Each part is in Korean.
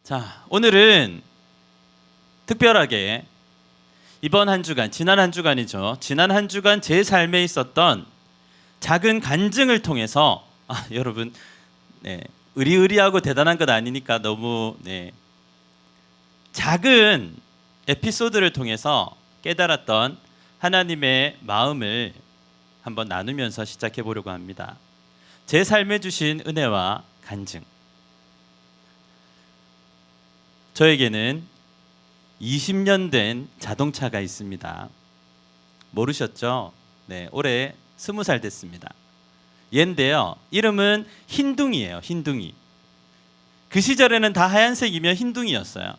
자, 오늘은 특별하게 이번 한 주간, 지난 한 주간이죠. 지난 한 주간 제 삶에 있었던 작은 간증을 통해서 여러분, 의리의리하고 대단한 건 아니니까 너무 작은 에피소드를 통해서 깨달았던 하나님의 마음을 한번 나누면서 시작해 보려고 합니다. 제 삶에 주신 은혜와 간증. 저에게는 20년 된 자동차가 있습니다. 모르셨죠? 올해 20살 됐습니다. 얘인데요, 이름은 흰둥이에요. 흰둥이. 그 시절에는 다 하얀색이면 흰둥이였어요.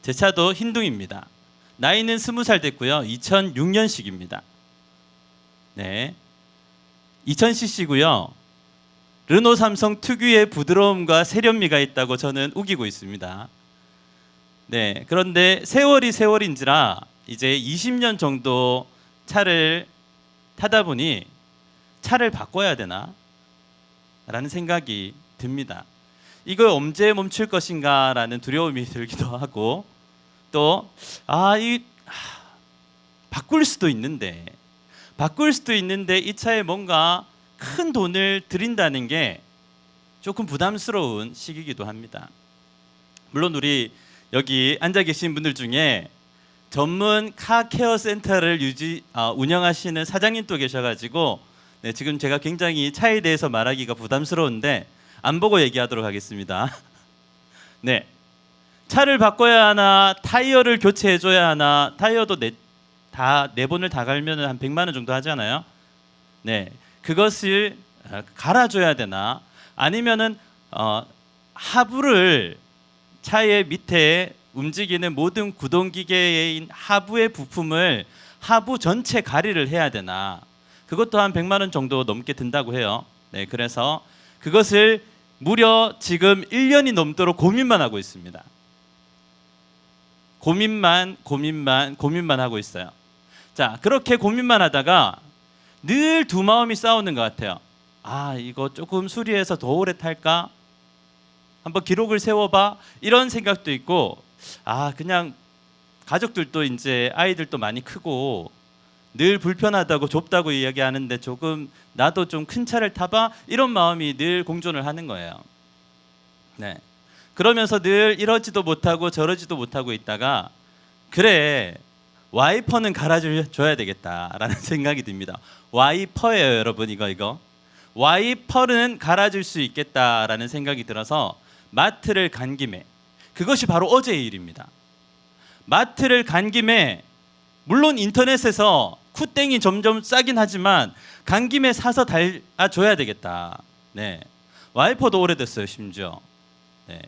제 차도 흰둥이입니다. 나이는 20살 됐고요. 2006년식입니다. 2000cc고요. 르노 삼성 특유의 부드러움과 세련미가 있다고 저는 우기고 있습니다. 그런데 세월인지라 이제 20년 정도 차를 타다 보니 차를 바꿔야 되나? 라는 생각이 듭니다. 이걸 언제 멈출 것인가 라는 두려움이 들기도 하고, 또 바꿀 수도 있는데 이 차에 뭔가 큰 돈을 들인다는 게 조금 부담스러운 시기이기도 합니다. 물론 우리 여기 앉아 계신 분들 중에 전문 카케어 센터를 운영하시는 사장님도 계셔가지고 지금 제가 굉장히 차에 대해서 말하기가 부담스러운데 안 보고 얘기하도록 하겠습니다. 차를 바꿔야 하나, 타이어를 교체해줘야 하나. 타이어도 네 번을 다 갈면 한 100만 원 정도 하잖아요. 그것을 갈아줘야 되나, 아니면은 하부를, 차의 밑에 움직이는 모든 구동기계인 하부의 부품을 하부 전체 가리를 해야 되나. 그것도 한 100만 원 정도 넘게 든다고 해요. 그래서 그것을 무려 지금 1년이 넘도록 고민만 하고 있습니다. 고민만 하고 있어요. 자, 그렇게 고민만 하다가 늘 두 마음이 싸우는 것 같아요. 이거 조금 수리해서 더 오래 탈까? 한번 기록을 세워봐. 이런 생각도 있고, 그냥 가족들도 이제 아이들도 많이 크고 늘 불편하다고 좁다고 이야기하는데 조금 나도 좀 큰 차를 타봐. 이런 마음이 늘 공존을 하는 거예요. 그러면서 늘 이러지도 못하고 저러지도 못하고 있다가, 그래, 와이퍼는 갈아줘야 되겠다라는 생각이 듭니다. 와이퍼예요, 여러분. 이거 와이퍼는 갈아줄 수 있겠다라는 생각이 들어서 마트를 간 김에, 그것이 바로 어제의 일입니다. 마트를 간 김에, 물론 인터넷에서 쿠땡이 점점 싸긴 하지만 간 김에 사서 달아줘야 되겠다. 와이퍼도 오래됐어요. 심지어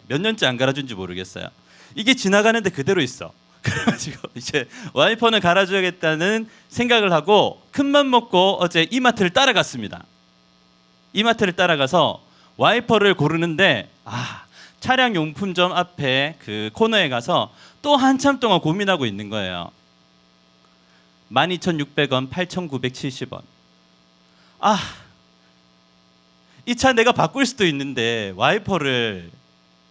몇 년째 안 갈아준지 모르겠어요. 이게 지나가는데 그대로 있어. 그래가지고 이제 와이퍼는 갈아줘야겠다는 생각을 하고 큰맘 먹고 어제 이마트를 따라갔습니다. 이마트를 따라가서 와이퍼를 고르는데, 차량 용품점 앞에 그 코너에 가서 또 한참 동안 고민하고 있는 거예요. 12,600원, 8,970원. 이 차 내가 바꿀 수도 있는데 와이퍼를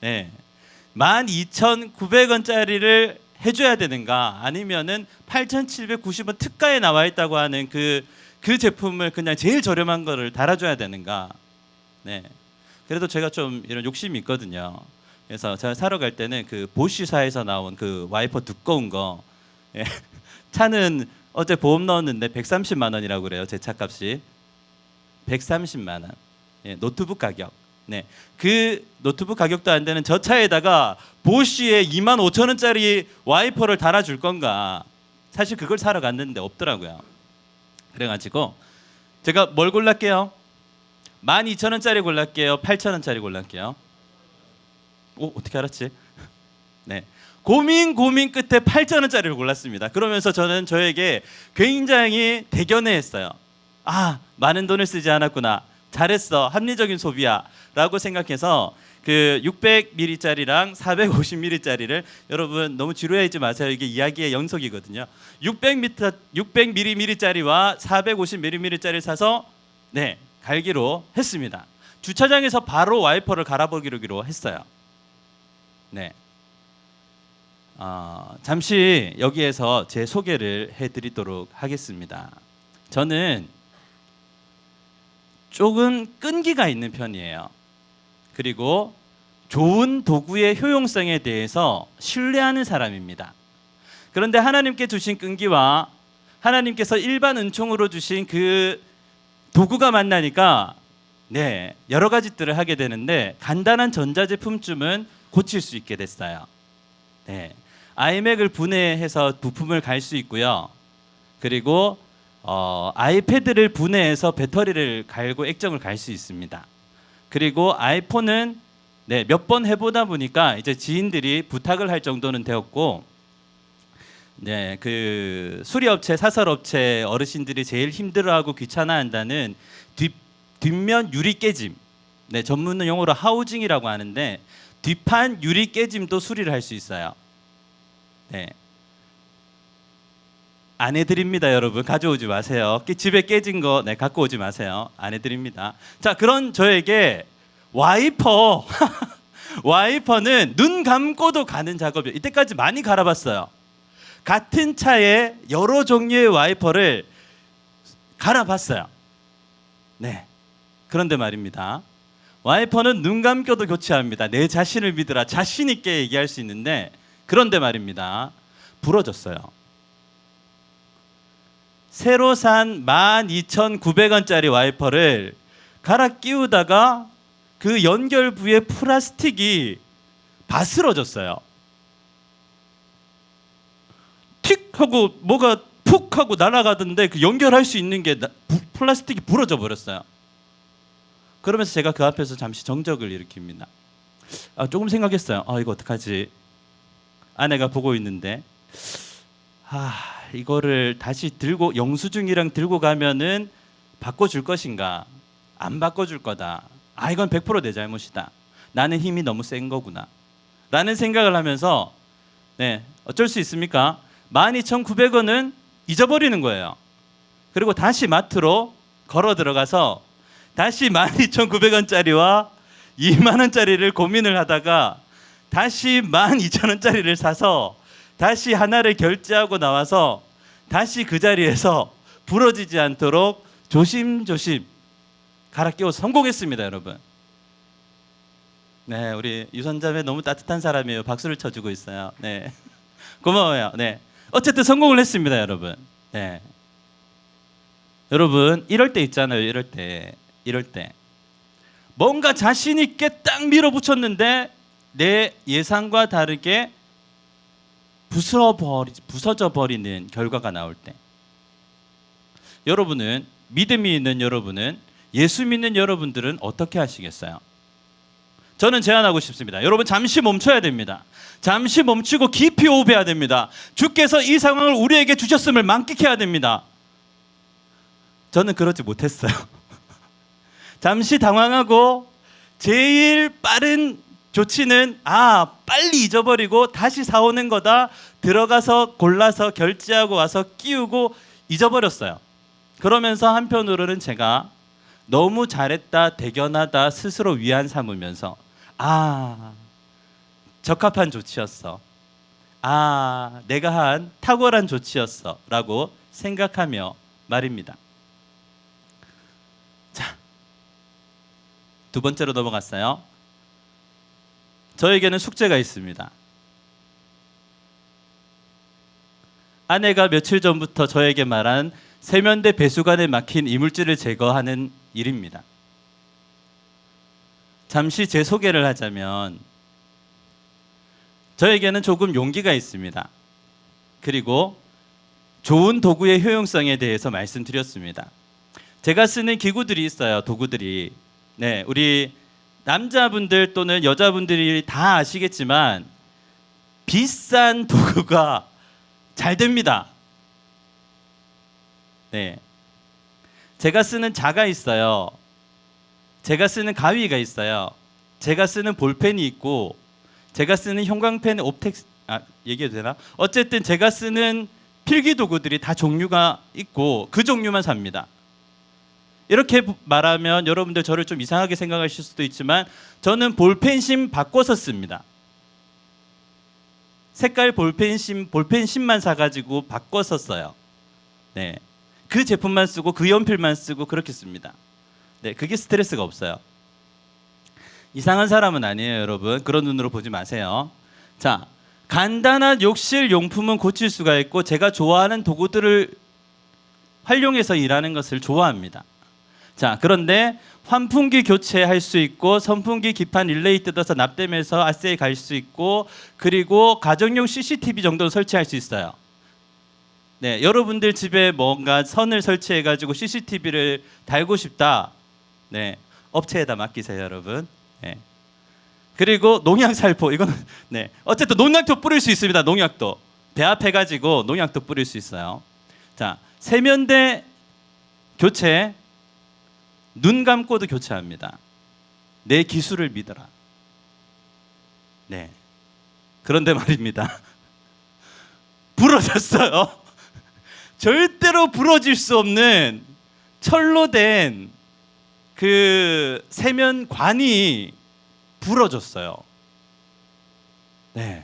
12,900원짜리를 해줘야 되는가, 아니면은 8,790원 특가에 나와 있다고 하는 그 제품을 그냥 제일 저렴한 거를 달아줘야 되는가. 그래도 제가 좀 이런 욕심이 있거든요. 그래서 제가 사러 갈 때는 그 보쉬사에서 나온 그 와이퍼 두꺼운 거, 차는 어제 보험 넣었는데 130만 원이라고 그래요. 제 차값이 130만 원. 노트북 가격. 그 노트북 가격도 안 되는 저 차에다가 보쉬에 25,000원짜리 와이퍼를 달아줄 건가. 사실 그걸 사러 갔는데 없더라고요. 그래가지고 제가 뭘 골랄게요? 12,000원짜리 골랄게요? 8,000원짜리 골랄게요? 어떻게 알았지? 고민 끝에 8,000원짜리를 골랐습니다. 그러면서 저는 저에게 굉장히 대견해했어요. 많은 돈을 쓰지 않았구나. 잘했어. 합리적인 소비야. 라고 생각해서 그 600ml짜리랑 450ml짜리를, 여러분 너무 지루해하지 마세요. 이게 이야기의 연속이거든요. 600ml짜리와 450ml짜리를 사서 갈기로 했습니다. 주차장에서 바로 와이퍼를 갈아보기로 했어요. 네. 잠시 여기에서 제 소개를 해드리도록 하겠습니다. 저는 조금 끈기가 있는 편이에요. 그리고 좋은 도구의 효용성에 대해서 신뢰하는 사람입니다. 그런데 하나님께 주신 끈기와 하나님께서 일반 은총으로 주신 그 도구가 만나니까 여러 가지들을 하게 되는데 간단한 전자제품쯤은 고칠 수 있게 됐어요. 아이맥을 분해해서 부품을 갈 수 있고요. 그리고 아이패드를 분해해서 배터리를 갈고 액정을 갈 수 있습니다. 그리고 아이폰은 몇 번 해보다 보니까 이제 지인들이 부탁을 할 정도는 되었고, 그 수리업체, 사설업체 어르신들이 제일 힘들어하고 귀찮아한다는 뒷면 유리 깨짐, 전문 용어로 하우징이라고 하는데 뒷판 유리 깨짐도 수리를 할 수 있어요. 안 해드립니다, 여러분. 가져오지 마세요. 집에 깨진 거 갖고 오지 마세요. 안 해드립니다. 자, 그런 저에게 와이퍼 와이퍼는 눈 감고도 가는 작업이에요. 이때까지 많이 갈아봤어요. 같은 차에 여러 종류의 와이퍼를 갈아봤어요. 그런데 말입니다. 와이퍼는 눈 감고도 교체합니다. 내 자신을 믿으라. 자신 있게 얘기할 수 있는데, 그런데 말입니다. 부러졌어요. 새로 산 12,900원짜리 와이퍼를 갈아 끼우다가 그 연결부의 플라스틱이 바스러졌어요. 틱 하고 뭐가 푹 하고 날아가던데 그 연결할 수 있는 게 플라스틱이 부러져 버렸어요. 그러면서 제가 그 앞에서 잠시 정적을 일으킵니다. 조금 생각했어요. 이거 어떡하지? 아내가 보고 있는데 이거를 다시 들고 영수증이랑 들고 가면은 바꿔줄 것인가? 안 바꿔줄 거다. 이건 100% 내 잘못이다. 나는 힘이 너무 센 거구나 라는 생각을 하면서 어쩔 수 있습니까? 12,900원은 잊어버리는 거예요. 그리고 다시 마트로 걸어 들어가서 다시 12,900원짜리와 2만 원짜리를 고민을 하다가 다시 12,000원짜리를 사서 다시 하나를 결제하고 나와서 다시 그 자리에서 부러지지 않도록 조심조심 갈아 끼워서 성공했습니다, 여러분. 우리 유선자매 너무 따뜻한 사람이에요. 박수를 쳐주고 있어요. 고마워요. 어쨌든 성공을 했습니다, 여러분. 여러분, 이럴 때 있잖아요. 이럴 때 뭔가 자신 있게 딱 밀어붙였는데 내 예상과 다르게 부서져 버리는 결과가 나올 때, 여러분은, 믿음이 있는 여러분은, 예수 믿는 여러분들은 어떻게 하시겠어요? 저는 제안하고 싶습니다. 여러분, 잠시 멈춰야 됩니다. 잠시 멈추고 깊이 호흡해야 됩니다. 주께서 이 상황을 우리에게 주셨음을 만끽해야 됩니다. 저는 그러지 못했어요. 잠시 당황하고 제일 빠른 조치는 빨리 잊어버리고 다시 사오는 거다. 들어가서 골라서 결제하고 와서 끼우고 잊어버렸어요. 그러면서 한편으로는 제가 너무 잘했다, 대견하다 스스로 위안 삼으면서 적합한 조치였어. 내가 한 탁월한 조치였어 라고 생각하며 말입니다. 자, 두 번째로 넘어갔어요. 저에게는 숙제가 있습니다. 아내가 며칠 전부터 저에게 말한 세면대 배수관에 막힌 이물질을 제거하는 일입니다. 잠시 제 소개를 하자면, 저에게는 조금 용기가 있습니다. 그리고 좋은 도구의 효용성에 대해서 말씀드렸습니다. 제가 쓰는 기구들이 있어요. 도구들이. 우리 남자분들 또는 여자분들이 다 아시겠지만 비싼 도구가 잘 됩니다. 제가 쓰는 자가 있어요. 제가 쓰는 가위가 있어요. 제가 쓰는 볼펜이 있고, 제가 쓰는 형광펜 옵텍스 얘기해도 되나? 어쨌든 제가 쓰는 필기 도구들이 다 종류가 있고 그 종류만 삽니다. 이렇게 말하면 여러분들 저를 좀 이상하게 생각하실 수도 있지만 저는 볼펜심 바꿔서 씁니다. 색깔 볼펜심만 사가지고 바꿨었어요. 네, 그 제품만 쓰고 그 연필만 쓰고 그렇게 씁니다. 네, 그게 스트레스가 없어요. 이상한 사람은 아니에요, 여러분. 그런 눈으로 보지 마세요. 자, 간단한 욕실 용품은 고칠 수가 있고 제가 좋아하는 도구들을 활용해서 일하는 것을 좋아합니다. 자, 그런데 환풍기 교체할 수 있고 선풍기 기판 릴레이 뜯어서 납땜해서 아세이 갈 수 있고 그리고 가정용 CCTV 정도는 설치할 수 있어요. 네, 여러분들 집에 뭔가 선을 설치해 가지고 CCTV를 달고 싶다. 네, 업체에다 맡기세요, 여러분. 네. 그리고 농약 살포 이거는 네, 어쨌든 농약도 뿌릴 수 있습니다. 농약도 배합해 가지고 농약도 뿌릴 수 있어요. 자, 세면대 교체, 눈 감고도 교체합니다. 내 기술을 믿어라. 네. 그런데 말입니다. 부러졌어요. 절대로 부러질 수 없는 철로 된 그 세면관이 부러졌어요. 네.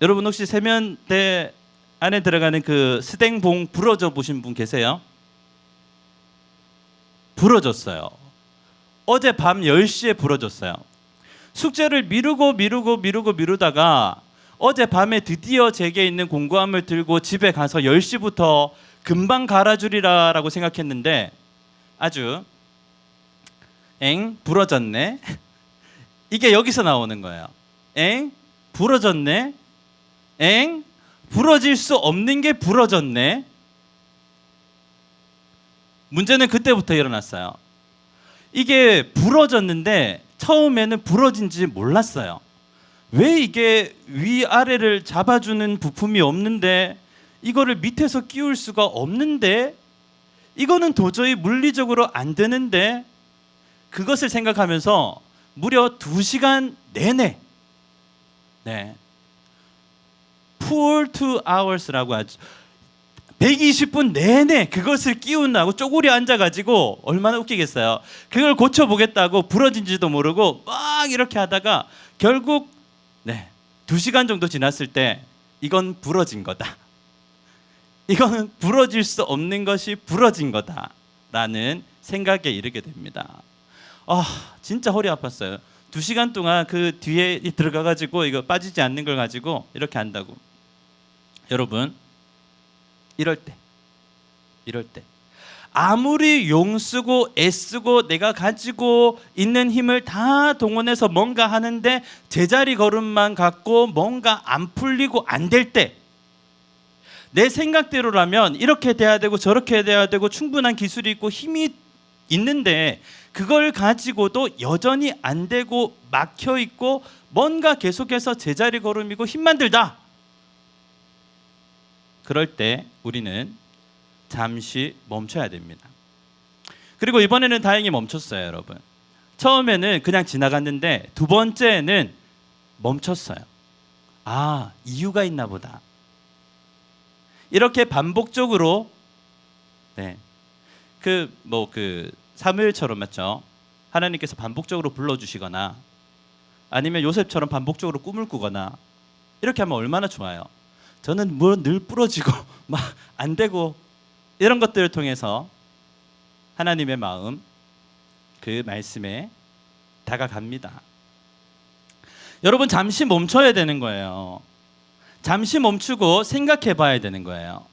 여러분 혹시 세면대 안에 들어가는 그 스댕봉 부러져 보신 분 계세요? 부러졌어요. 어제 밤 10시에 부러졌어요. 숙제를 미루다가 어제 밤에 드디어 제게 있는 공구함을 들고 집에 가서 10시부터 금방 갈아주리라라고 생각했는데 아주 부러졌네. 이게 여기서 나오는 거예요. 부러졌네. 부러질 수 없는 게 부러졌네. 문제는 그때부터 일어났어요. 이게 부러졌는데 처음에는 부러진지 몰랐어요. 왜 이게 위아래를 잡아주는 부품이 없는데 이거를 밑에서 끼울 수가 없는데 이거는 도저히 물리적으로 안 되는데 그것을 생각하면서 무려 2시간 내내 네, full 2hours라고 하죠. 120분 내내 그것을 끼운다고 쪼그려 앉아가지고 얼마나 웃기겠어요. 그걸 고쳐보겠다고 부러진지도 모르고 막 이렇게 하다가 결국 네, 2시간 정도 지났을 때 이건 부러진 거다. 이거는 부러질 수 없는 것이 부러진 거다라는 생각에 이르게 됩니다. 진짜 허리 아팠어요. 2시간 동안 그 뒤에 들어가가지고 이거 빠지지 않는 걸 가지고 이렇게 한다고. 여러분 이럴 때 아무리 용쓰고 애쓰고 내가 가지고 있는 힘을 다 동원해서 뭔가 하는데 제자리 걸음만 갖고 뭔가 안 풀리고 안 될 때 내 생각대로라면 이렇게 돼야 되고 저렇게 돼야 되고 충분한 기술이 있고 힘이 있는데 그걸 가지고도 여전히 안 되고 막혀 있고 뭔가 계속해서 제자리 걸음이고 힘만 들다. 그럴 때 우리는 잠시 멈춰야 됩니다. 그리고 이번에는 다행히 멈췄어요, 여러분. 처음에는 그냥 지나갔는데 두 번째는 멈췄어요. 이유가 있나 보다. 이렇게 반복적으로 사무엘처럼 맞죠? 하나님께서 반복적으로 불러주시거나 아니면 요셉처럼 반복적으로 꿈을 꾸거나 이렇게 하면 얼마나 좋아요. 저는 뭐 늘 부러지고 막 안 되고 이런 것들을 통해서 하나님의 마음 그 말씀에 다가갑니다. 여러분 잠시 멈춰야 되는 거예요. 잠시 멈추고 생각해 봐야 되는 거예요.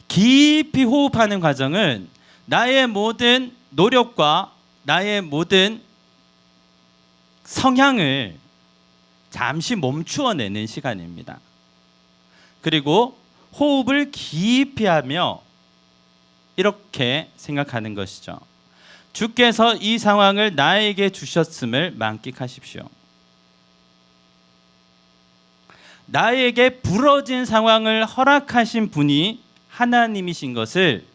깊이 호흡하는 과정은 나의 모든 노력과 나의 모든 성향을 잠시 멈추어내는 시간입니다. 그리고 호흡을 깊이 하며 이렇게 생각하는 것이죠. 주께서 이 상황을 나에게 주셨음을 만끽하십시오. 나에게 부러진 상황을 허락하신 분이 하나님이신 것을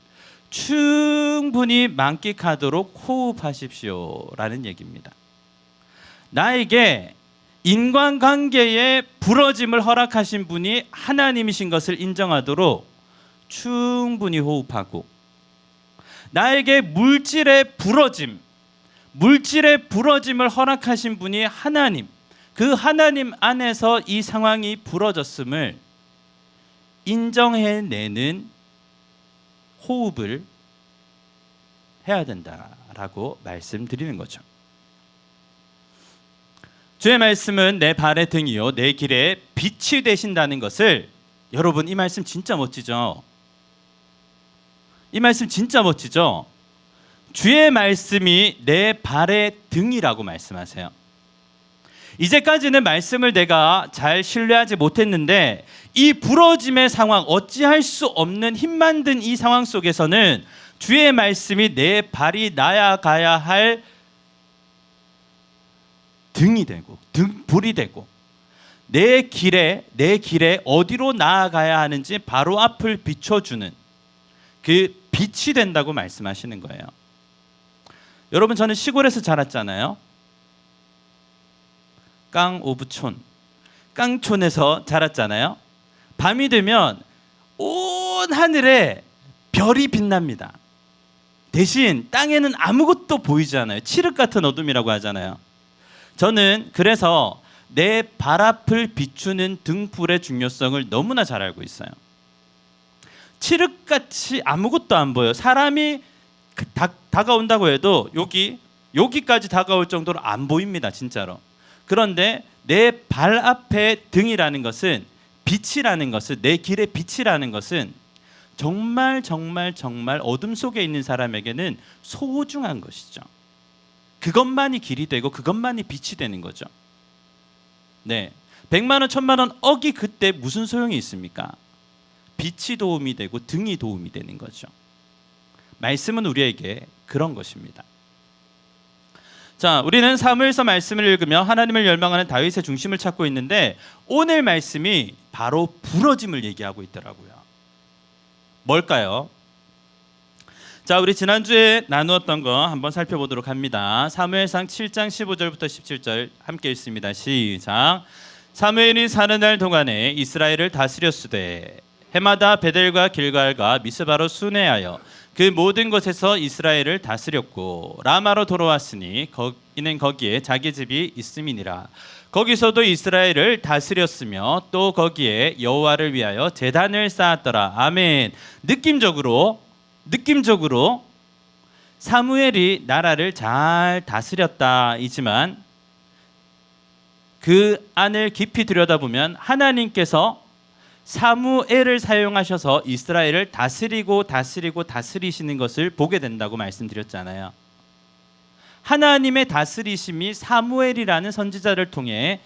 충분히 만끽하도록 호흡하십시오라는 얘기입니다. 나에게 인간관계의 부러짐을 허락하신 분이 하나님이신 것을 인정하도록 충분히 호흡하고 나에게 물질의 부러짐을 허락하신 분이 하나님, 그 하나님 안에서 이 상황이 부러졌음을 인정해내는 호흡을 해야 된다라고 말씀드리는 거죠. 주의 말씀은 내 발의 등이요 내 길에 빛이 되신다는 것을, 여러분 이 말씀 진짜 멋지죠? 이 말씀 진짜 멋지죠? 주의 말씀이 내 발의 등이라고 말씀하세요. 이제까지는 말씀을 내가 잘 신뢰하지 못했는데 이 부러짐의 상황, 어찌할 수 없는 힘만 든 이 상황 속에서는 주의 말씀이 내 발이 나아가야 할 등이 되고 등불이 되고 내 길에 어디로 나아가야 하는지 바로 앞을 비춰주는 그 빛이 된다고 말씀하시는 거예요. 여러분, 저는 시골에서 자랐잖아요. 깡촌에서 자랐잖아요. 밤이 되면 온 하늘에 별이 빛납니다. 대신 땅에는 아무것도 보이지 않아요. 칠흑 같은 어둠이라고 하잖아요. 저는 그래서 내 발 앞을 비추는 등불의 중요성을 너무나 잘 알고 있어요. 칠흑같이 아무것도 안 보여요. 사람이 다가온다고 해도 여기까지 다가올 정도로 안 보입니다, 진짜로. 그런데 내 발 앞에 등이라는 것은, 빛이라는 것은, 내 길의 빛이라는 것은 정말 어둠 속에 있는 사람에게는 소중한 것이죠. 그것만이 길이 되고 그것만이 빛이 되는 거죠. 네, 100만 원, 1000만 원, 억이 그때 무슨 소용이 있습니까? 빛이 도움이 되고 등이 도움이 되는 거죠. 말씀은 우리에게 그런 것입니다. 자, 우리는 사무엘서 말씀을 읽으며 하나님을 열망하는 다윗의 중심을 찾고 있는데 오늘 말씀이 바로 부러짐을 얘기하고 있더라고요. 뭘까요? 자, 우리 지난주에 나누었던 거 한번 살펴보도록 합니다. 사무엘상 7장 15절부터 17절 함께 읽습니다. 시작. 사무엘이 사는 날 동안에 이스라엘을 다스렸으되 해마다 베델과 길갈과 미스바로 순회하여 그 모든 곳에서 이스라엘을 다스렸고 라마로 돌아왔으니 이는 거기에 자기 집이 있음이니라. 거기서도 이스라엘을 다스렸으며 또 거기에 여호와를 위하여 제단을 쌓았더라. 아멘. 느낌적으로 사무엘이 나라를 잘 다스렸다이지만 그 안을 깊이 들여다보면 하나님께서 사무엘을 사용하셔서 이스라엘을 다스리시는 것을 보게 된다고 말씀드렸잖아요. 하나님의 다스리심이 사무엘이라는 선지자를 통해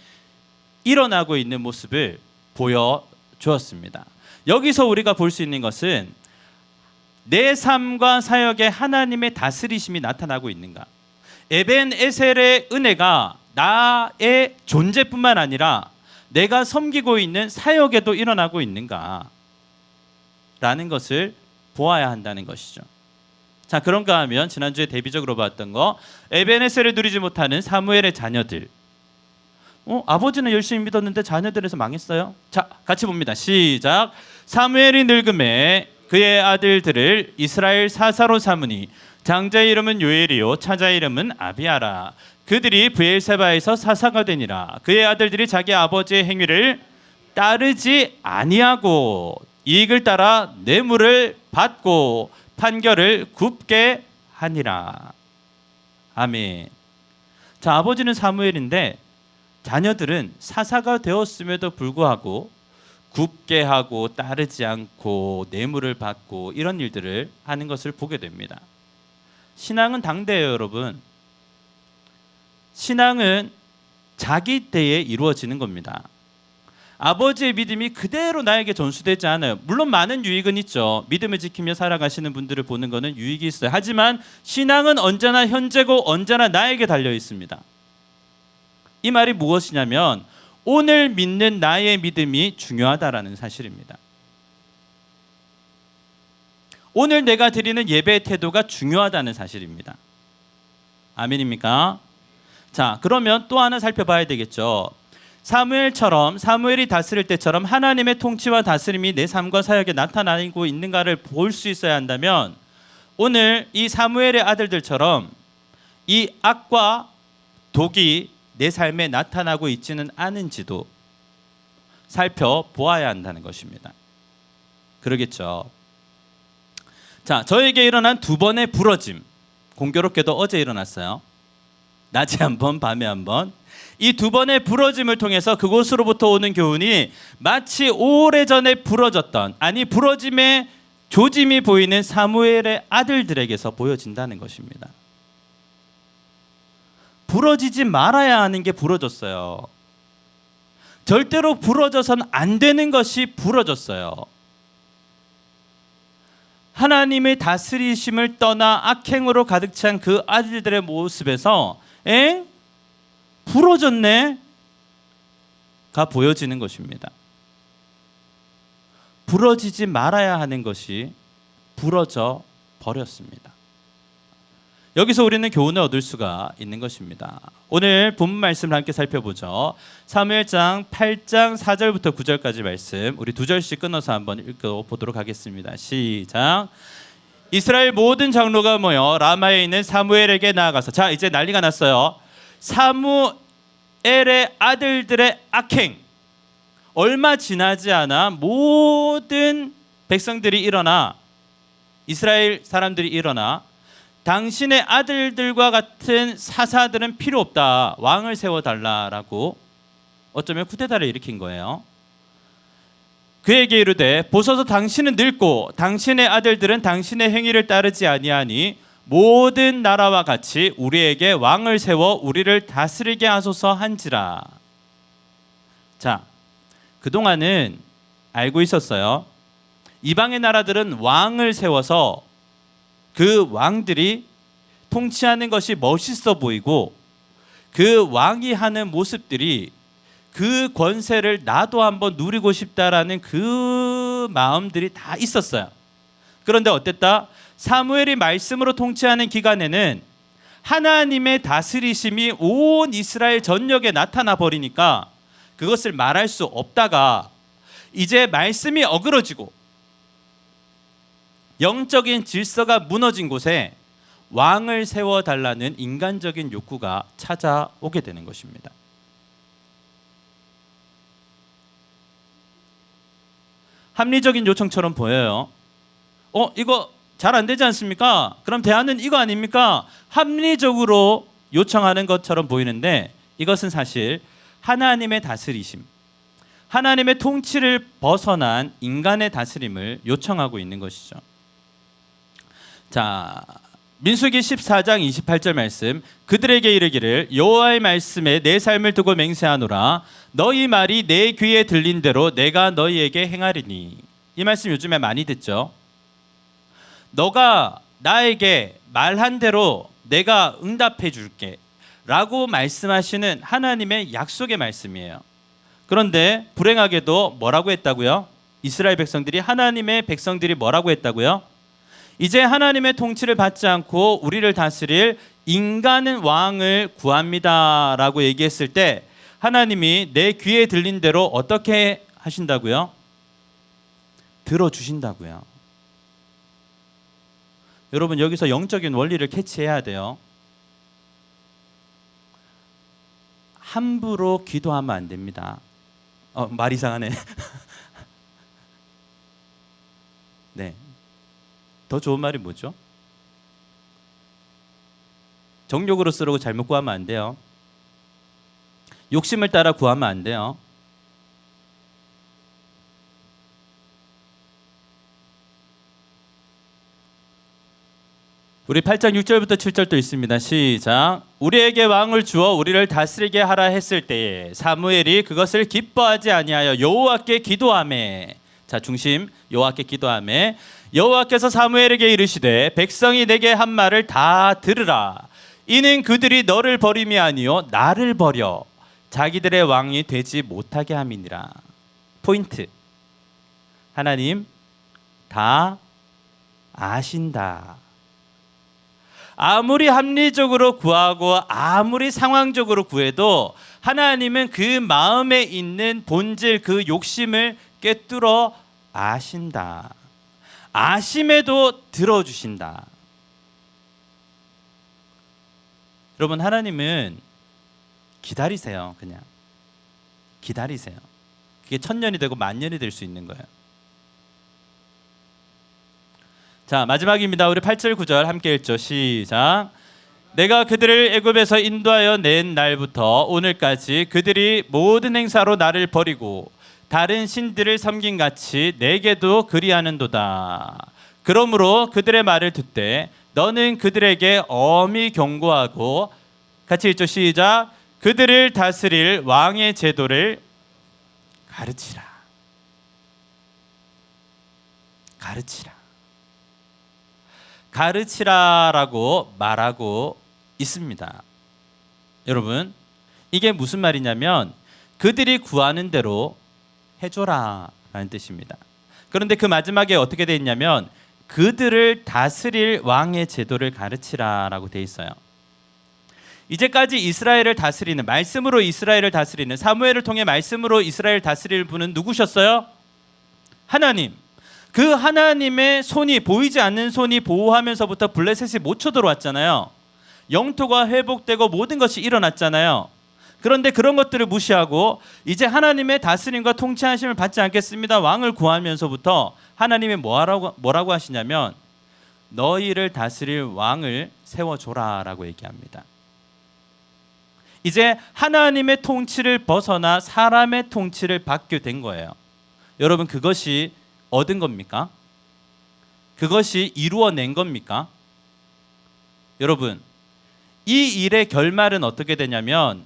일어나고 있는 모습을 보여주었습니다. 여기서 우리가 볼 수 있는 것은 내 삶과 사역에 하나님의 다스리심이 나타나고 있는가? 에벤에셀의 은혜가 나의 존재뿐만 아니라 내가 섬기고 있는 사역에도 일어나고 있는가? 라는 것을 보아야 한다는 것이죠. 자, 그런가 하면 지난주에 대비적으로 봤던 거, 에벤에셀을 누리지 못하는 사무엘의 자녀들. 아버지는 열심히 믿었는데 자녀들에서 망했어요. 자, 같이 봅니다. 시작. 사무엘이 늙음에 그의 아들들을 이스라엘 사사로 삼으니 장자의 이름은 요엘이요 차자의 이름은 아비아라. 그들이 브엘세바에서 사사가 되니라. 그의 아들들이 자기 아버지의 행위를 따르지 아니하고 이익을 따라 뇌물을 받고 판결을 굽게 하니라. 아멘. 자, 아버지는 사무엘인데 자녀들은 사사가 되었음에도 불구하고 굽게 하고 따르지 않고 뇌물을 받고 이런 일들을 하는 것을 보게 됩니다. 신앙은 당대예요, 여러분. 신앙은 자기 때에 이루어지는 겁니다. 아버지의 믿음이 그대로 나에게 전수되지 않아요. 물론 많은 유익은 있죠. 믿음을 지키며 살아가시는 분들을 보는 것은 유익이 있어요. 하지만 신앙은 언제나 현재고 언제나 나에게 달려 있습니다. 이 말이 무엇이냐면 오늘 믿는 나의 믿음이 중요하다라는 사실입니다. 오늘 내가 드리는 예배의 태도가 중요하다는 사실입니다. 아멘입니까? 자, 그러면 또 하나 살펴봐야 되겠죠. 사무엘이 다스릴 때처럼 하나님의 통치와 다스림이 내 삶과 사역에 나타나고 있는가를 볼 수 있어야 한다면 오늘 이 사무엘의 아들들처럼 이 악과 독이 내 삶에 나타나고 있지는 않은지도 살펴보아야 한다는 것입니다. 그러겠죠. 자, 저에게 일어난 두 번의 부러짐, 공교롭게도 어제 일어났어요. 낮에 한 번, 밤에 한 번. 이 두 번의 부러짐을 통해서 그곳으로부터 오는 교훈이 마치 오래전에 부러졌던, 아니 부러짐의 조짐이 보이는 사무엘의 아들들에게서 보여진다는 것입니다. 부러지지 말아야 하는 게 부러졌어요. 절대로 부러져선 안 되는 것이 부러졌어요. 하나님의 다스리심을 떠나 악행으로 가득 찬 그 아들들의 모습에서 부러졌네? 가 보여지는 것입니다. 부러지지 말아야 하는 것이 부러져 버렸습니다. 여기서 우리는 교훈을 얻을 수가 있는 것입니다. 오늘 본문 말씀을 함께 살펴보죠. 사무엘장 8장 4절부터 9절까지 말씀, 우리 두 절씩 끊어서 한번 읽어보도록 하겠습니다. 시작. 이스라엘 모든 장로가 모여 라마에 있는 사무엘에게 나아가서, 자 이제 난리가 났어요. 사무엘의 아들들의 악행, 얼마 지나지 않아 모든 백성들이 일어나, 이스라엘 사람들이 일어나 당신의 아들들과 같은 사사들은 필요 없다, 왕을 세워달라라고 어쩌면 쿠데타를 일으킨 거예요. 그에게 이르되 보소서 당신은 늙고 당신의 아들들은 당신의 행위를 따르지 아니하니 모든 나라와 같이 우리에게 왕을 세워 우리를 다스리게 하소서 한지라. 자, 그동안은 알고 있었어요. 이방의 나라들은 왕을 세워서 그 왕들이 통치하는 것이 멋있어 보이고 그 왕이 하는 모습들이 그 권세를 나도 한번 누리고 싶다라는 그 마음들이 다 있었어요. 그런데 어땠다? 사무엘이 말씀으로 통치하는 기간에는 하나님의 다스리심이 온 이스라엘 전역에 나타나 버리니까 그것을 말할 수 없다가 이제 말씀이 어그러지고 영적인 질서가 무너진 곳에 왕을 세워달라는 인간적인 욕구가 찾아오게 되는 것입니다. 합리적인 요청처럼 보여요. 이거 잘 안 되지 않습니까? 그럼 대안은 이거 아닙니까? 합리적으로 요청하는 것처럼 보이는데 이것은 사실 하나님의 다스리심, 하나님의 통치를 벗어난 인간의 다스림을 요청하고 있는 것이죠. 자, 민수기 14장 28절 말씀, 그들에게 이르기를 여호와의 말씀에 내 삶을 두고 맹세하노라. 너희 말이 내 귀에 들린 대로 내가 너희에게 행하리니. 이 말씀 요즘에 많이 듣죠. 너가 나에게 말한 대로 내가 응답해 줄게 라고 말씀하시는 하나님의 약속의 말씀이에요. 그런데 불행하게도 뭐라고 했다고요? 이스라엘 백성들이, 하나님의 백성들이 뭐라고 했다고요? 이제 하나님의 통치를 받지 않고 우리를 다스릴 인간은 왕을 구합니다 라고 얘기했을 때 하나님이 내 귀에 들린 대로 어떻게 하신다고요? 들어주신다고요. 여러분, 여기서 영적인 원리를 캐치해야 돼요. 함부로 기도하면 안 됩니다. 말 이상하네. 네. 더 좋은 말이 뭐죠? 정욕으로 쓰려고 잘못 구하면 안 돼요. 욕심을 따라 구하면 안 돼요. 우리 8장 6절부터 7절도 있습니다. 시작. 우리에게 왕을 주어 우리를 다스리게 하라 했을 때에 사무엘이 그것을 기뻐하지 아니하여 여호와께 기도하매. 자, 중심 여호와께 기도하매. 여호와께서 사무엘에게 이르시되 백성이 내게 한 말을 다 들으라. 이는 그들이 너를 버림이 아니요 나를 버려 자기들의 왕이 되지 못하게 함이니라. 포인트. 하나님 다 아신다. 아무리 합리적으로 구하고 아무리 상황적으로 구해도 하나님은 그 마음에 있는 본질, 그 욕심을 꿰뚫어 아신다. 아심에도 들어주신다. 여러분, 하나님은 기다리세요. 그냥 기다리세요. 그게 1000년이 되고 10,000년이 될 수 있는 거예요. 자, 마지막입니다. 우리 8절 9절 함께 읽죠. 시작. 내가 그들을 애굽에서 인도하여 낸 날부터 오늘까지 그들이 모든 행사로 나를 버리고 다른 신들을 섬긴 같이 내게도 그리하는도다. 그러므로 그들의 말을 듣되 너는 그들에게 엄히 경고하고, 같이 읽죠. 시작. 그들을 다스릴 왕의 제도를 가르치라. 가르치라. 가르치라라고 말하고 있습니다. 여러분, 이게 무슨 말이냐면 그들이 구하는 대로 해줘라 라는 뜻입니다. 그런데 그 마지막에 어떻게 돼 있냐면 그들을 다스릴 왕의 제도를 가르치라 라고 돼 있어요. 이제까지 이스라엘을 다스리는, 말씀으로 이스라엘을 다스리는, 사무엘을 통해 말씀으로 이스라엘 다스릴 분은 누구셨어요? 하나님. 그 하나님의 손이, 보이지 않는 손이 보호하면서부터 블레셋이 못 쳐들어왔잖아요. 영토가 회복되고 모든 것이 일어났잖아요. 그런데 그런 것들을 무시하고 이제 하나님의 다스림과 통치하심을 받지 않겠습니다. 왕을 구하면서부터 하나님이 뭐라고 하시냐면 너희를 다스릴 왕을 세워줘라 라고 얘기합니다. 이제 하나님의 통치를 벗어나 사람의 통치를 받게 된 거예요. 여러분, 그것이 얻은 겁니까? 그것이 이루어낸 겁니까? 여러분, 이 일의 결말은 어떻게 되냐면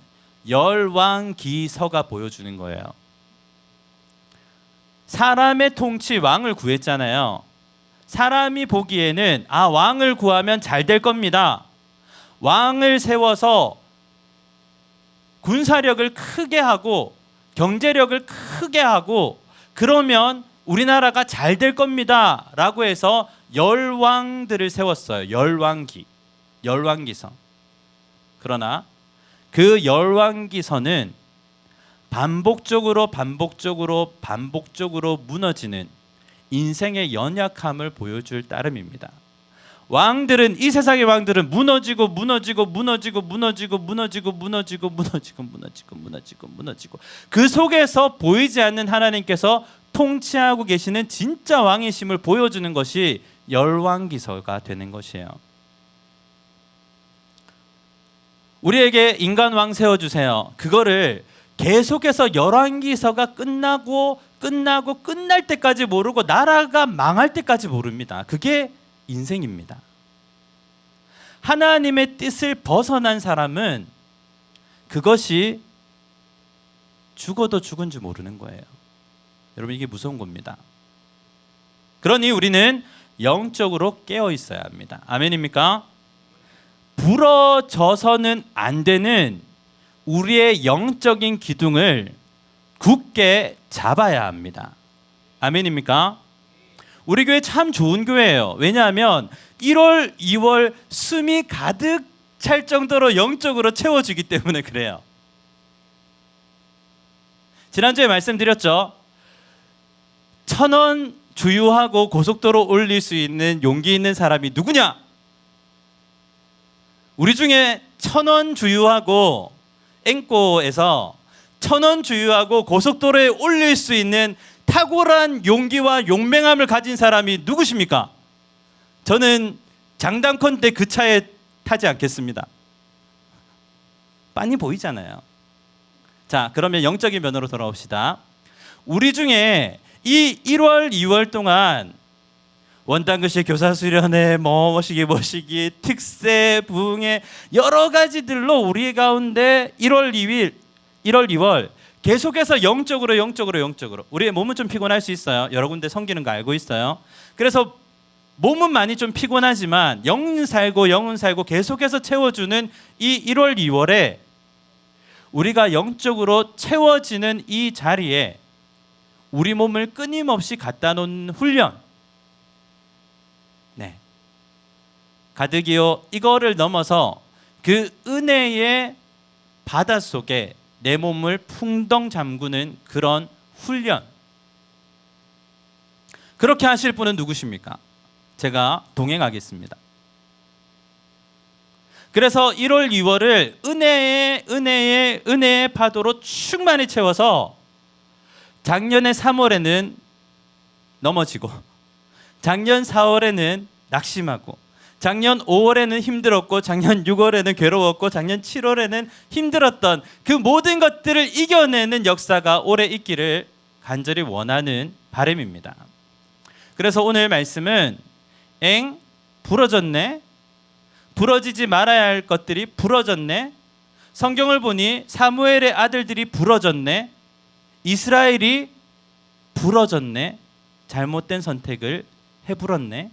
열왕기서가 보여주는 거예요. 사람의 통치, 왕을 구했잖아요. 사람이 보기에는 왕을 구하면 잘 될 겁니다. 왕을 세워서 군사력을 크게 하고 경제력을 크게 하고 그러면 우리나라가 잘 될 겁니다 라고 해서 열왕들을 세웠어요. 열왕기서. 그러나 그 열왕기서는 반복적으로 무너지는 인생의 연약함을 보여줄 따름입니다. 왕들은, 이 세상의 왕들은 무너지고 그 속에서 보이지 않는 하나님께서 통치하고 계시는 진짜 왕이심을 보여주는 것이 열왕기서가 되는 것이에요. 우리에게 인간 왕 세워주세요. 그거를 계속해서 열왕기서가 끝나고 끝날 때까지 모르고 나라가 망할 때까지 모릅니다. 그게 인생입니다. 하나님의 뜻을 벗어난 사람은 그것이 죽어도 죽은 줄 모르는 거예요. 여러분, 이게 무서운 겁니다. 그러니 우리는 영적으로 깨어 있어야 합니다. 아멘입니까? 부러져서는 안 되는 우리의 영적인 기둥을 굳게 잡아야 합니다. 아멘입니까? 우리 교회 참 좋은 교회예요. 왜냐하면 1월, 2월 숨이 가득 찰 정도로 영적으로 채워주기 때문에 그래요. 지난주에 말씀드렸죠. 1,000원 주유하고 고속도로 올릴 수 있는 용기 있는 사람이 누구냐? 우리 중에 1,000원 주유하고 앵꼬에서 1,000원 주유하고 고속도로에 올릴 수 있는 탁월한 용기와 용맹함을 가진 사람이 누구십니까? 저는 장담컨대 그 차에 타지 않겠습니다. 빤히 보이잖아요. 자, 그러면 영적인 면으로 돌아옵시다. 우리 중에 이 1월, 2월 동안 원당교시 교사수련회 뭐시기 특세 부흥회 여러 가지들로 우리 가운데 1월 2월 계속해서 영적으로 우리의 몸은 좀 피곤할 수 있어요. 여러 군데 섬기는 거 알고 있어요. 그래서 몸은 많이 좀 피곤하지만 영은 살고 계속해서 채워주는 이 1월 2월에 우리가 영적으로 채워지는 이 자리에 우리 몸을 끊임없이 갖다 놓은 훈련, 네, 가득이요, 이거를 넘어서 그 은혜의 바닷속에 내 몸을 풍덩 잠그는 그런 훈련, 그렇게 하실 분은 누구십니까? 제가 동행하겠습니다. 그래서 1월, 2월을 은혜의 파도로 충만히 채워서 작년에 3월에는 넘어지고, 작년 4월에는 낙심하고, 작년 5월에는 힘들었고, 작년 6월에는 괴로웠고, 작년 7월에는 힘들었던 그 모든 것들을 이겨내는 역사가 올해 있기를 간절히 원하는 바람입니다. 그래서 오늘 말씀은 부러졌네, 부러지지 말아야 할 것들이 부러졌네, 성경을 보니 사무엘의 아들들이 부러졌네, 이스라엘이 부러졌네, 잘못된 선택을 해불었네.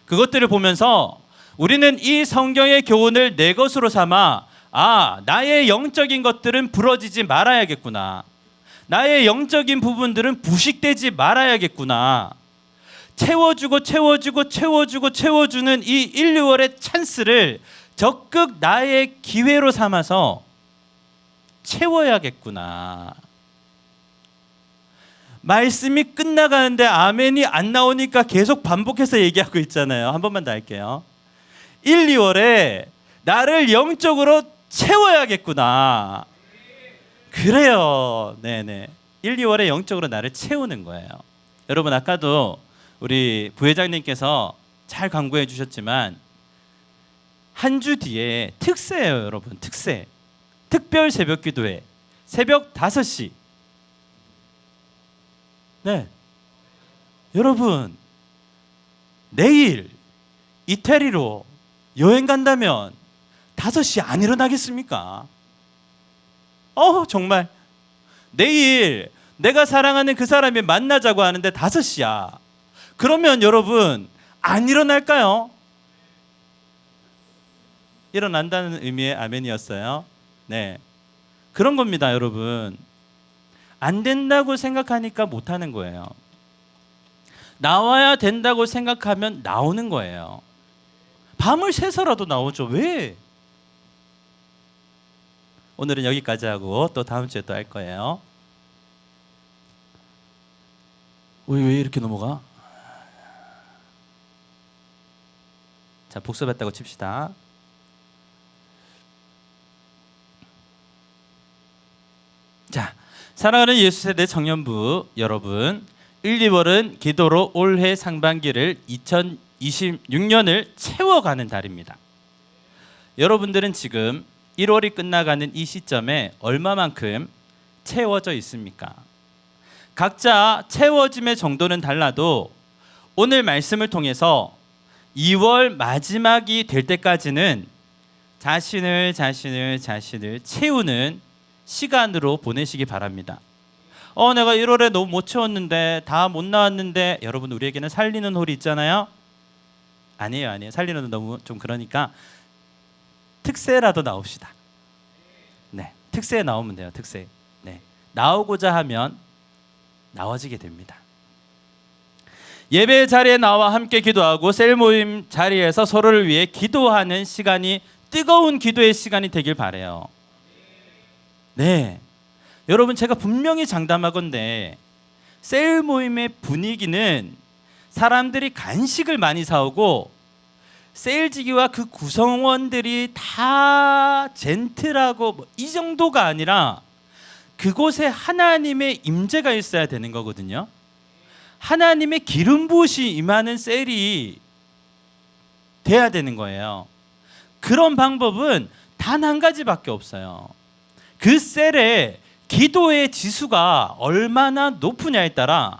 그것들을 보면서 우리는 이 성경의 교훈을 내 것으로 삼아, 나의 영적인 것들은 부러지지 말아야겠구나, 나의 영적인 부분들은 부식되지 말아야겠구나, 채워주고 채워주는 이 1, 2월의 찬스를 적극 나의 기회로 삼아서 채워야겠구나. 말씀이 끝나가는데 아멘이 안 나오니까 계속 반복해서 얘기하고 있잖아요. 한 번만 더 할게요. 1, 2월에 나를 영적으로 채워야겠구나. 그래요. 네네. 1, 2월에 영적으로 나를 채우는 거예요. 여러분, 아까도 우리 부회장님께서 잘 광고해 주셨지만 한 주 뒤에 특세예요, 여러분. 특세. 특별 새벽 기도회. 새벽 5시. 네. 여러분, 내일 이태리로 여행 간다면 5시 안 일어나겠습니까? 정말. 내일 내가 사랑하는 그 사람이 만나자고 하는데 5시야. 그러면 여러분, 안 일어날까요? 일어난다는 의미의 아멘이었어요. 네. 그런 겁니다, 여러분. 안 된다고 생각하니까 못 하는 거예요. 나와야 된다고 생각하면 나오는 거예요. 밤을 새서라도 나오죠. 왜? 오늘은 여기까지 하고 또 다음 주에 또 할 거예요. 왜 이렇게 넘어가? 자, 복습했다고 칩시다. 자, 사랑하는 예수세대 청년부 여러분, 1, 2월은 기도로 올해 상반기를 2026년을 채워가는 달입니다. 여러분들은 지금 1월이 끝나가는 이 시점에 얼마만큼 채워져 있습니까? 각자 채워짐의 정도는 달라도 오늘 말씀을 통해서 2월 마지막이 될 때까지는 자신을 채우는 시간으로 보내시기 바랍니다. 내가 1월에 너무 못 채웠는데, 다 못 나왔는데, 여러분, 우리에게는 살리는 홀이 있잖아요. 아니에요. 살리는 홀은 너무 좀 그러니까 특세라도 나옵시다. 네, 특세에 나오면 돼요. 특세. 네, 나오고자 하면 나와지게 됩니다. 예배 자리에 나와 함께 기도하고 셀 모임 자리에서 서로를 위해 기도하는 시간이 뜨거운 기도의 시간이 되길 바라요. 네, 여러분, 제가 분명히 장담하건대 셀 모임의 분위기는 사람들이 간식을 많이 사오고 셀지기와 그 구성원들이 다 젠틀하고 이 정도가 아니라 그곳에 하나님의 임재가 있어야 되는 거거든요. 하나님의 기름 부으시 임하는 셀이 돼야 되는 거예요. 그런 방법은 단 한 가지밖에 없어요. 그 셀에 기도의 지수가 얼마나 높으냐에 따라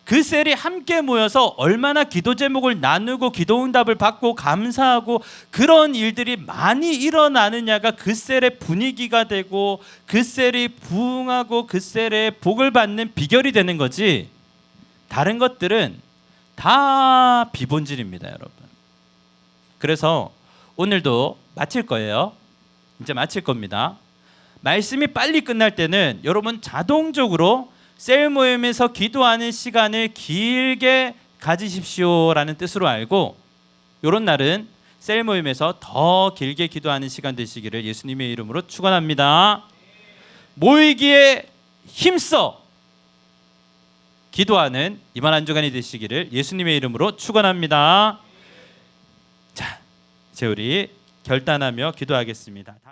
그 셀이 함께 모여서 얼마나 기도 제목을 나누고 기도 응답을 받고 감사하고 그런 일들이 많이 일어나느냐가 그 셀의 분위기가 되고 그 셀이 부흥하고 그 셀의 복을 받는 비결이 되는 거지, 다른 것들은 다 비본질입니다, 여러분. 그래서 오늘도 마칠 거예요. 이제 마칠 겁니다. 말씀이 빨리 끝날 때는 여러분 자동적으로 셀 모임에서 기도하는 시간을 길게 가지십시오라는 뜻으로 알고, 이런 날은 셀 모임에서 더 길게 기도하는 시간 되시기를 예수님의 이름으로 축원합니다. 모이기에 힘써 기도하는 이번 한 주간이 되시기를 예수님의 이름으로 축원합니다. 자, 이제 우리 결단하며 기도하겠습니다.